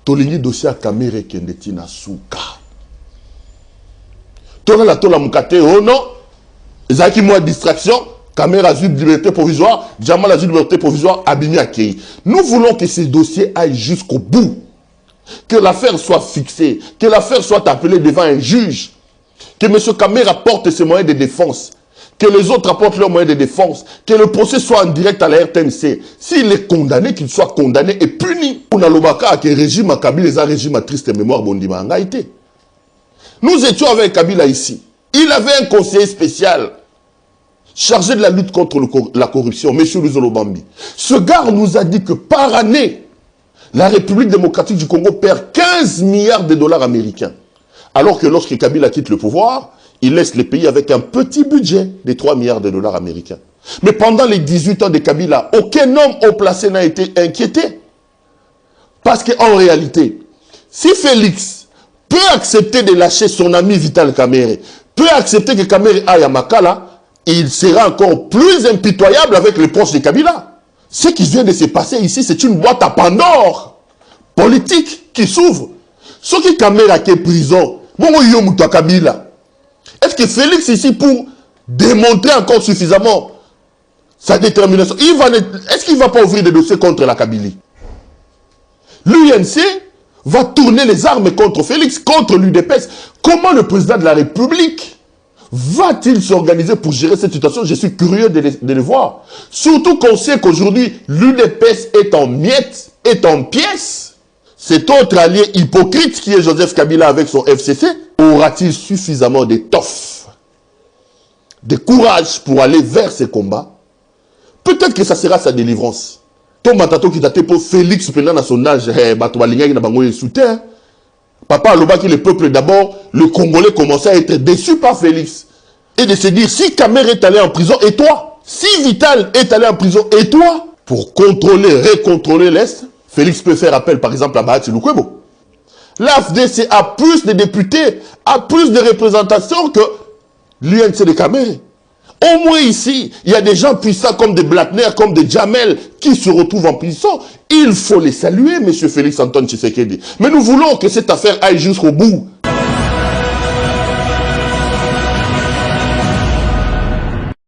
Tolingi dossier à Kamere Kendeti na souka. Tola la tola mukate, oh non. Ezaki moi distraction. Kamere a eu liberté provisoire. Djamal a eu liberté provisoire. Abimi Akei. Nous voulons que ces dossiers aillent jusqu'au bout. Que l'affaire soit fixée. Que l'affaire soit appelée devant un juge. Que M. Kamere apporte ses moyens de défense. Que les autres apportent leurs moyens de défense. Que le procès soit en direct à la RTNC. S'il est condamné, qu'il soit condamné et puni. On a l'obaka que le régime à Kabila, les régime à triste mémoire Bondima a été. Nous étions avec Kabila ici. Il avait un conseiller spécial chargé de la lutte contre la corruption, M. Luzolo Bambi. Ce gars nous a dit que par année, la République démocratique du Congo perd 15 milliards de dollars américains. Alors que lorsque Kabila quitte le pouvoir, il laisse les pays avec un petit budget de 3 milliards de dollars américains. Mais pendant les 18 ans de Kabila, aucun homme haut placé n'a été inquiété. Parce qu'en réalité, si Félix peut accepter de lâcher son ami Vital Kamerhe, peut accepter que Kamerhe aille à Makala, il sera encore plus impitoyable avec les proches de Kabila. Ce qui vient de se passer ici, c'est une boîte à Pandore politique qui s'ouvre. Ce qui Kamerhe a été prison, Kabila. Est-ce que Félix ici, pour démontrer encore suffisamment sa détermination, est-ce qu'il ne va pas ouvrir des dossiers contre la Kabylie? L'UNC va tourner les armes contre Félix, contre l'UDPS. Comment le président de la République va-t-il s'organiser pour gérer cette situation? Je suis curieux de le voir. Surtout qu'on sait qu'aujourd'hui, l'UDPS est en miettes, est en pièces. Cet autre allié hypocrite qui est Joseph Kabila avec son FCC, aura-t-il suffisamment d'étoffe, de courage pour aller vers ces combats? Peut-être que ça sera sa délivrance. Tom Matato qui date pour Félix pendant son âge, Papa Aloba qui le peuple d'abord, le Congolais commençait à être déçu par Félix. Et de se dire, si Kamerhe est allé en prison, et toi? Si Vital est allé en prison, et toi? Pour contrôler, recontrôler l'Est, Félix peut faire appel par exemple à Bahati Lukwebo. L'AFDC a plus de députés, a plus de représentation que l'UNC de Kamerhe. Au moins ici, il y a des gens puissants comme des Blattner, comme des Jamel, qui se retrouvent en prison. Il faut les saluer, M. Félix Antoine Tshisekedi. Mais nous voulons que cette affaire aille jusqu'au bout.